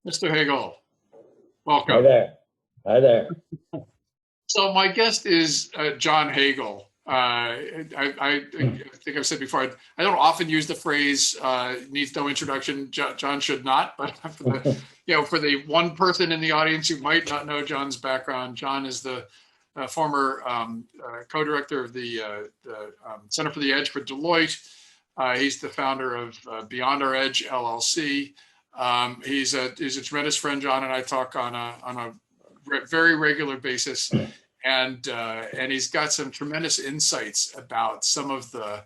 Mr. Hagel, Hi welcome. there. Hi there. So my guest is John Hagel. I think I've said before, I don't often use the phrase needs no introduction. John should not, but for the one person in the audience who might not know John's background, John is the former co-director of the Center for the Edge for Deloitte. He's the founder of Beyond Our Edge LLC. He's a tremendous friend. John and I talk on a very regular basis, and he's got some tremendous insights about some of the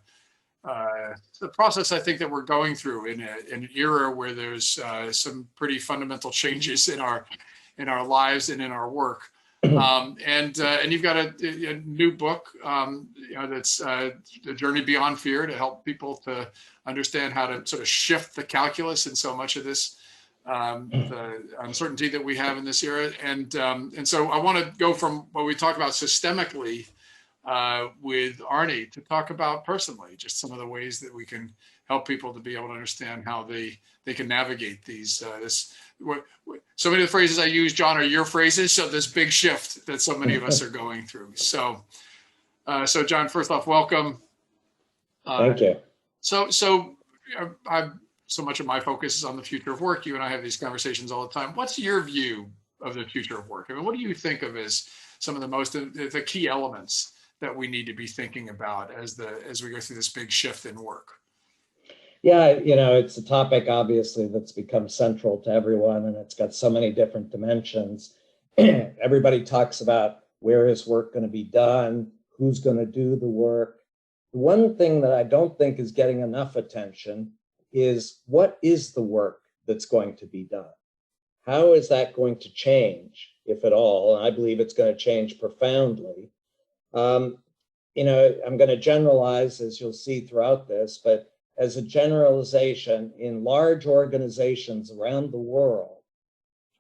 process I think that we're going through in an era where there's some pretty fundamental changes in our lives and in our work. And you've got a new book, that's the journey beyond fear, to help people to understand how to sort of shift the calculus in so much of this the uncertainty that we have in this era. And so I want to go from what we talk about systemically with Arnie to talk about personally, just some of the ways that we can help people to be able to understand how they can navigate these so many of the phrases I use, John, are your phrases. So this big shift that so many of us are going through. So John, first off, welcome. Thank you. So much of my focus is on the future of work. You and I have these conversations all the time. What's your view of the future of work? I mean, what do you think of as some of the key elements that we need to be thinking about as we go through this big shift in work? Yeah, it's a topic obviously that's become central to everyone, and it's got so many different dimensions. Everybody talks about where is work going to be done, who's going to do the work. The one thing that I don't think is getting enough attention is what is the work that's going to be done? How is that going to change, if at all? And I believe it's going to change profoundly. I'm going to generalize, as you'll see throughout this, but as a generalization, in large organizations around the world,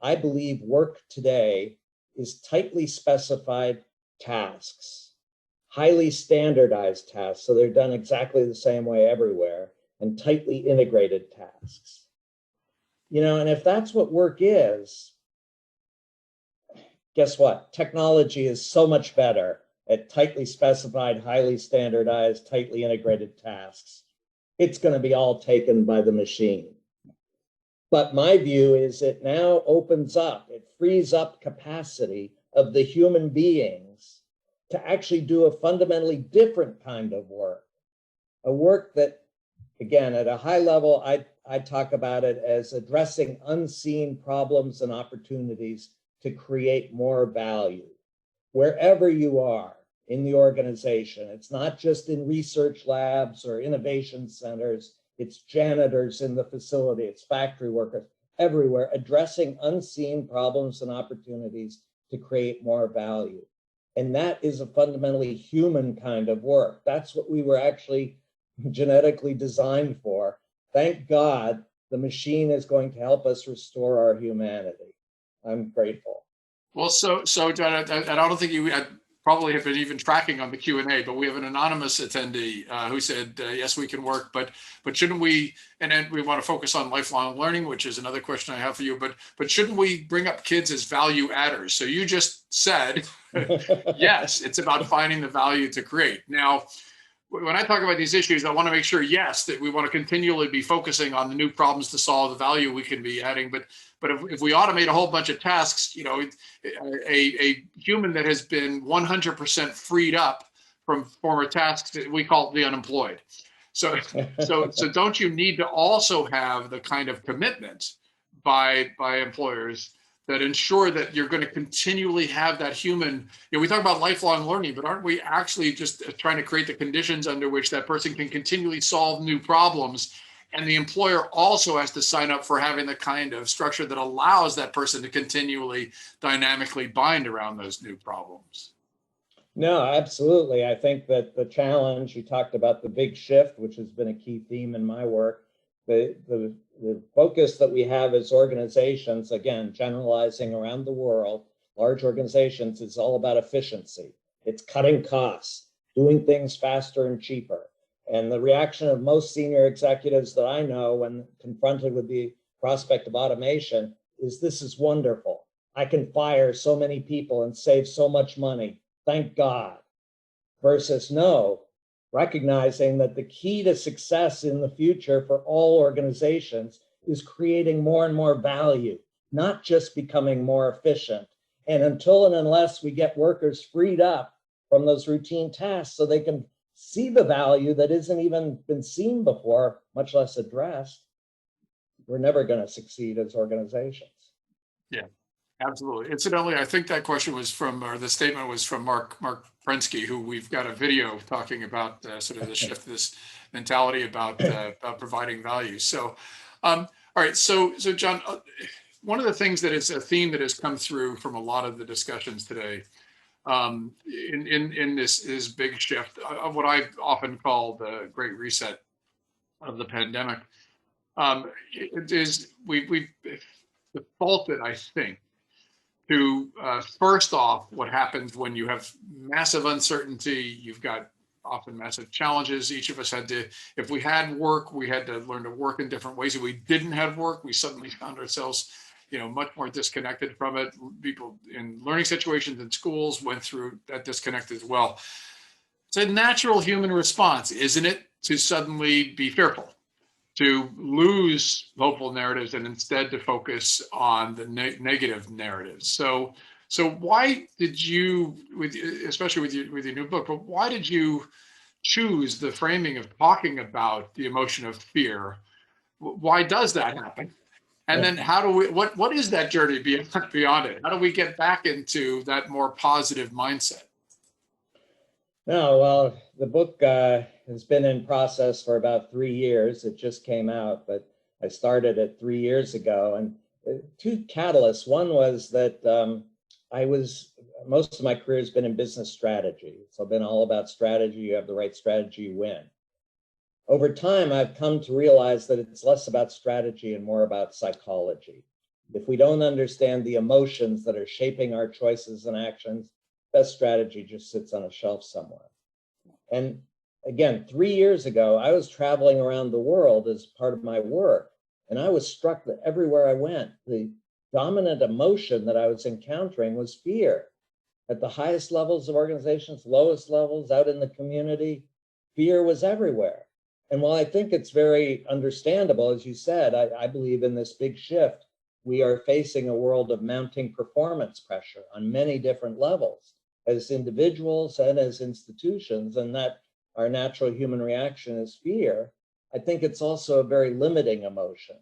I believe work today is tightly specified tasks, highly standardized tasks, so they're done exactly the same way everywhere, and tightly integrated tasks. And if that's what work is, guess what? Technology is so much better at tightly specified, highly standardized, tightly integrated tasks. It's going to be all taken by the machine. But my view is it now opens up, it frees up capacity of the human beings to actually do a fundamentally different kind of work. A work that, again, at a high level, I talk about it as addressing unseen problems and opportunities to create more value. Wherever you are in the organization, it's not just in research labs or innovation centers, it's janitors in the facility, it's factory workers, everywhere, addressing unseen problems and opportunities to create more value. And that is a fundamentally human kind of work. That's what we were actually genetically designed for. Thank God the machine is going to help us restore our humanity. I'm grateful. Well, so John, I don't think you probably have been even tracking on the Q&A, but we have an anonymous attendee who said, yes, we can work, but shouldn't we, and then we want to focus on lifelong learning, which is another question I have for you, but shouldn't we bring up kids as value adders? So you just said, yes, it's about finding the value to create. Now, when I talk about these issues, I want to make sure, yes, that we want to continually be focusing on the new problems to solve, the value we can be adding. But if we automate a whole bunch of tasks, a human that has been 100% freed up from former tasks, we call the unemployed. So don't you need to also have the kind of commitment by employers that ensure that you're going to continually have that human, we talk about lifelong learning, but aren't we actually just trying to create the conditions under which that person can continually solve new problems? And the employer also has to sign up for having the kind of structure that allows that person to continually dynamically bind around those new problems. No, absolutely. I think that the challenge, you talked about the big shift, which has been a key theme in my work. The focus that we have as organizations, again, generalizing around the world, large organizations, is all about efficiency. It's cutting costs, doing things faster and cheaper. And the reaction of most senior executives that I know when confronted with the prospect of automation is this is wonderful. I can fire so many people and save so much money. Thank God. Versus no, recognizing that the key to success in the future for all organizations is creating more and more value, not just becoming more efficient. And until and unless we get workers freed up from those routine tasks so they can see the value that isn't even been seen before, much less addressed, we're never going to succeed as organizations. Yeah, absolutely. Incidentally, I think that question was from, or the statement was from Mark Prensky, who we've got a video talking about sort of the shift, this mentality about providing value. So, all right. So John, one of the things that is a theme that has come through from a lot of the discussions today in this big shift of what I often call the Great Reset of the pandemic, it is we've defaulted, I think, to first off, what happens when you have massive uncertainty. You've got often massive challenges. Each of us had to, if we had work, we had to learn to work in different ways. If we didn't have work, we suddenly found ourselves, much more disconnected from it. People in learning situations in schools went through that disconnect as well. It's a natural human response, isn't it, to suddenly be fearful, to lose hopeful narratives and instead to focus on the negative narratives. So why did you, especially with your new book, but why did you choose the framing of talking about the emotion of fear? Why does that happen? And then how do we, what is that journey beyond it? How do we get back into that more positive mindset? No, well, the book has been in process for about 3 years. It just came out, but I started it 3 years ago. And two catalysts. One was that most of my career has been in business strategy. So I've been all about strategy. You have the right strategy, you win. Over time, I've come to realize that it's less about strategy and more about psychology. If we don't understand the emotions that are shaping our choices and actions, best strategy just sits on a shelf somewhere. And again, 3 years ago, I was traveling around the world as part of my work, and I was struck that everywhere I went, the dominant emotion that I was encountering was fear. At the highest levels of organizations, lowest levels, out in the community, fear was everywhere. And while I think it's very understandable, as you said, I believe in this big shift, we are facing a world of mounting performance pressure on many different levels as individuals and as institutions, and that our natural human reaction is fear. I think it's also a very limiting emotion,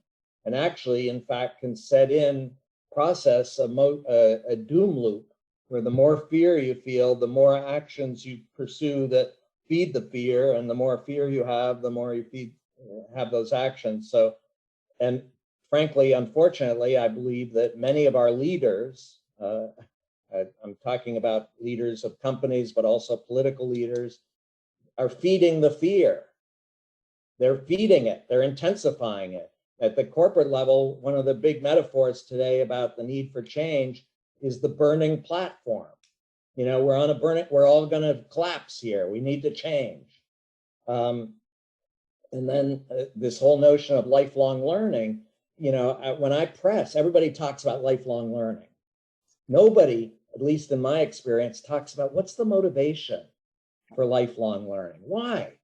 and actually, in fact, can set in process a doom loop where the more fear you feel, the more actions you pursue that feed the fear, and the more fear you have, the more you have those actions. So, and frankly, unfortunately, I believe that many of our leaders, I'm talking about leaders of companies, but also political leaders, are feeding the fear. They're feeding it, they're intensifying it. At the corporate level, one of the big metaphors today about the need for change is the burning platform. We're on a burning, we're all going to collapse here. We need to change. And then this whole notion of lifelong learning, when I press, everybody talks about lifelong learning. Nobody, at least in my experience, talks about what's the motivation for lifelong learning. Why?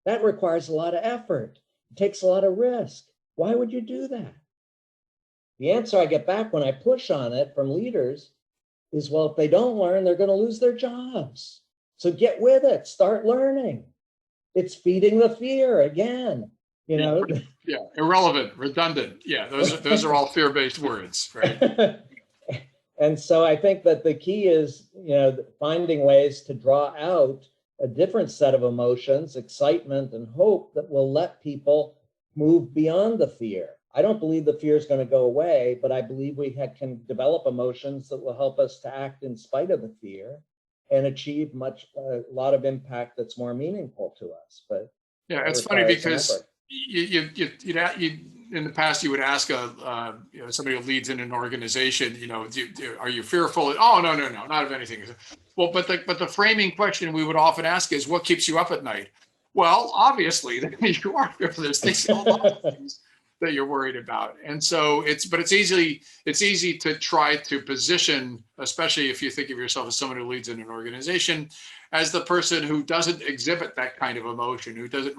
That requires a lot of effort. It takes a lot of risk. Why would you do that? The answer I get back when I push on it from leaders is, well, if they don't learn, they're going to lose their jobs. So get with it, start learning. It's feeding the fear again, Yeah, irrelevant, redundant. Yeah, those are all fear-based words, right? And so I think that the key is, finding ways to draw out a different set of emotions, excitement and hope that will let people move beyond the fear. I don't believe the fear is going to go away, but I believe we can develop emotions that will help us to act in spite of the fear and achieve a lot of impact that's more meaningful to us. But yeah, it's funny because in the past you would ask somebody who leads in an organization, are you fearful? Oh, no, not of anything. Well, but the framing question we would often ask is, what keeps you up at night? Well, obviously, you are fearful. There's a lot of things that you're worried about. And so it's easy to try to position, especially if you think of yourself as someone who leads in an organization, as the person who doesn't exhibit that kind of emotion, who doesn't.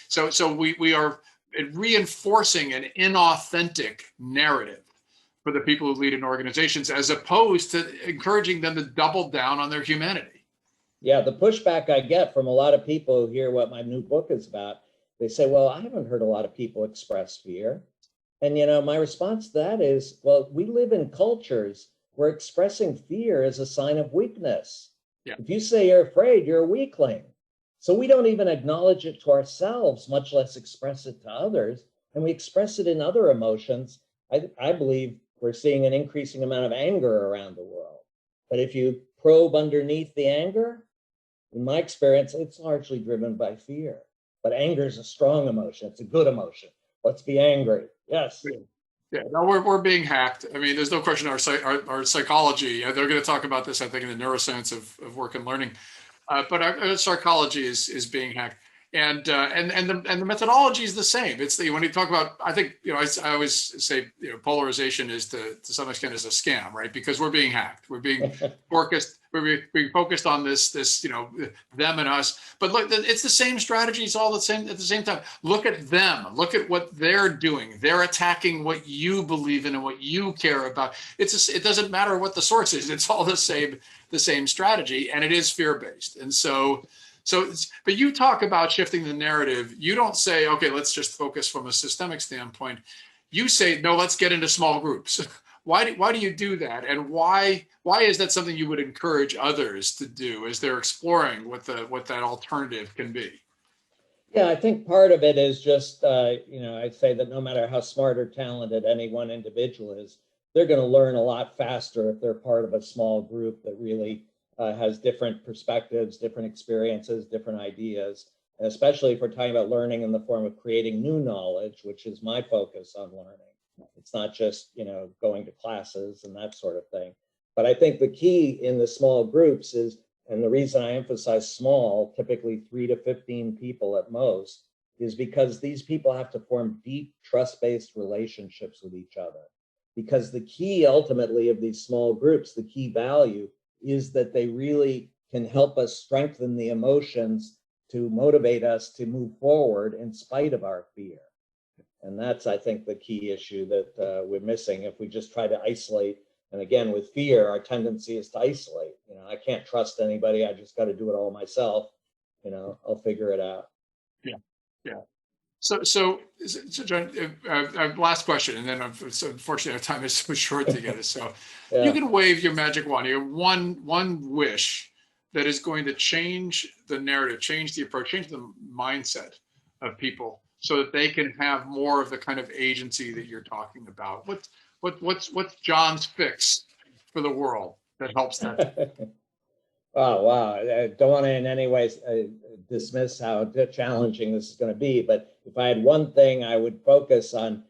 So we are reinforcing an inauthentic narrative for the people who lead in organizations, as opposed to encouraging them to double down on their humanity. Yeah, the pushback I get from a lot of people who hear what my new book is about, they say, well, I haven't heard a lot of people express fear. And, my response to that is, well, we live in cultures where expressing fear is a sign of weakness. Yeah. If you say you're afraid, you're a weakling. So we don't even acknowledge it to ourselves, much less express it to others. And we express it in other emotions. I believe we're seeing an increasing amount of anger around the world. But if you probe underneath the anger, in my experience, it's largely driven by fear. But anger is a strong emotion. It's a good emotion. Let's be angry. Yes. Yeah, no, we're being hacked. I mean, there's no question our psychology, they're going to talk about this, I think, in the neuroscience of work and learning. But our psychology is being hacked. And the methodology is the same. It's when you talk about, I think, I always say, polarization is to some extent is a scam, right? Because we're being hacked. We're being focused. We're being focused on this, them and us. But look, it's the same strategies all the same at the same time. Look at them. Look at what they're doing. They're attacking what you believe in and what you care about. It doesn't matter what the source is. It's all the same strategy, and it is fear-based. And so, but you talk about shifting the narrative. You don't say, okay, let's just focus from a systemic standpoint. You say, no, let's get into small groups. Why do you do that? And why is that something you would encourage others to do as they're exploring what that alternative can be? Yeah, I think part of it is just, I'd say that no matter how smart or talented any one individual is, they're going to learn a lot faster if they're part of a small group that really has different perspectives, different experiences, different ideas, and especially if we're talking about learning in the form of creating new knowledge, which is my focus on learning. It's not just, going to classes and that sort of thing. But I think the key in the small groups is, and the reason I emphasize small, typically 3 to 15 people at most, is because these people have to form deep trust-based relationships with each other. Because the key ultimately of these small groups, the key value is that they really can help us strengthen the emotions to motivate us to move forward in spite of our fear. And that's, I think, the key issue that we're missing if we just try to isolate. And again, with fear, our tendency is to isolate. I can't trust anybody. I just got to do it all myself. I'll figure it out. Yeah. So John, last question, and then unfortunately our time is so short together. So yeah. You can wave your magic wand. You have one wish that is going to change the narrative, change the approach, change the mindset of people, so that they can have more of the kind of agency that you're talking about. What's John's fix for the world that helps that? Oh, wow. I don't want to in any way dismiss how challenging this is going to be, but if I had one thing, I would focus on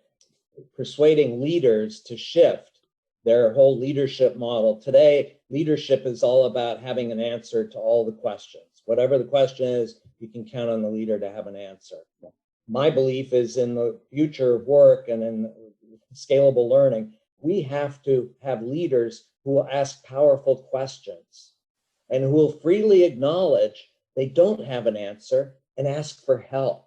persuading leaders to shift their whole leadership model. Today, leadership is all about having an answer to all the questions. Whatever the question is, you can count on the leader to have an answer. My belief is in the future of work and in scalable learning, we have to have leaders who will ask powerful questions and who will freely acknowledge they don't have an answer and ask for help.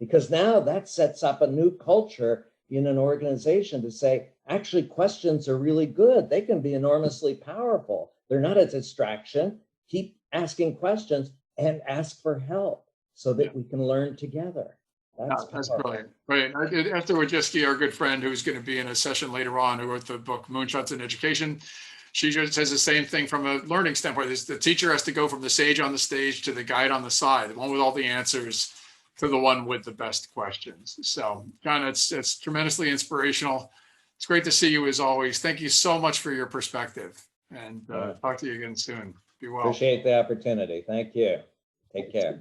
Because now that sets up a new culture in an organization to say, actually, questions are really good. They can be enormously powerful. They're not a distraction. Keep asking questions and ask for help so that we can learn together. That's brilliant. Right. Esther Wojcicki, our good friend, who's going to be in a session later on, who wrote the book Moonshots in Education, she just says the same thing from a learning standpoint. The teacher has to go from the sage on the stage to the guide on the side, the one with all the answers to the one with the best questions. So, John, it's tremendously inspirational. It's great to see you as always. Thank you so much for your perspective, and talk to you again soon. Be well. Appreciate the opportunity. Thank you. Take care.